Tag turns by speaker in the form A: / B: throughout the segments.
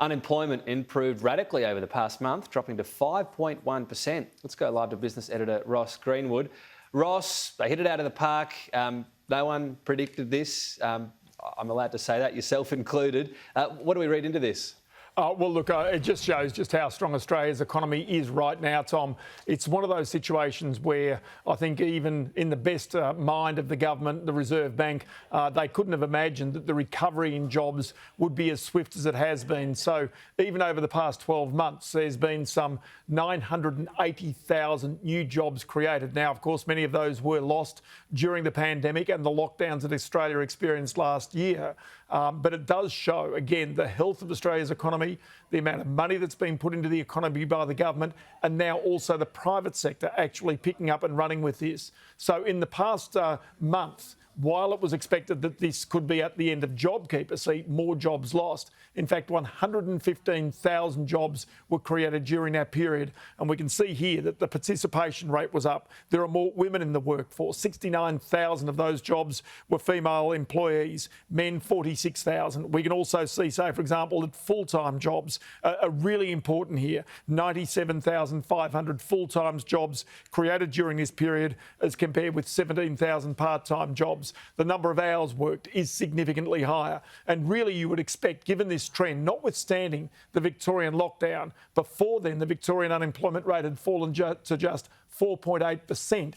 A: Unemployment improved radically over the past month, dropping to 5.1%. Let's go live to Business Editor Ross Greenwood. Ross, they hit it out of the park. No one predicted this. I'm allowed to say that, yourself included. What do we read into this?
B: Well, look, it just shows just how strong Australia's economy is right now, Tom. It's one of those situations where I think even in the best mind of the government, the Reserve Bank, they couldn't have imagined that the recovery in jobs would be as swift as it has been. So even over the past 12 months, there's been some 980,000 new jobs created. Now, of course, many of those were lost during the pandemic and the lockdowns that Australia experienced last year. But it does show, again, the health of Australia's economy, the amount of money that's been put into the economy by the government, and now also the private sector actually picking up and running with this. So in the past month, while it was expected that this could be at the end of JobKeeper, see more jobs lost. In fact, 115,000 jobs were created during that period. And we can see here that the participation rate was up. There are more women in the workforce. 69,000 of those jobs were female employees, men 46,000. We can also see, say, for example, that full-time jobs are really important here. 97,500 full-time jobs created during this period as compared with 17,000 part-time jobs. The number of hours worked is significantly higher. And really you would expect, given this trend, notwithstanding the Victorian lockdown, before then the Victorian unemployment rate had fallen to just 4.8%.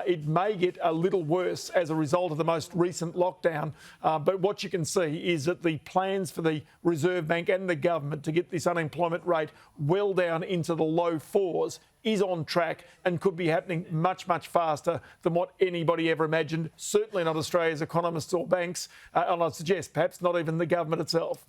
B: It may get a little worse as a result of the most recent lockdown. But what you can see is that the plans for the Reserve Bank and the government to get this unemployment rate well down into the low fours is on track and could be happening much, much faster than what anybody ever imagined, certainly not Australia's economists or banks, and I'd suggest perhaps not even the government itself.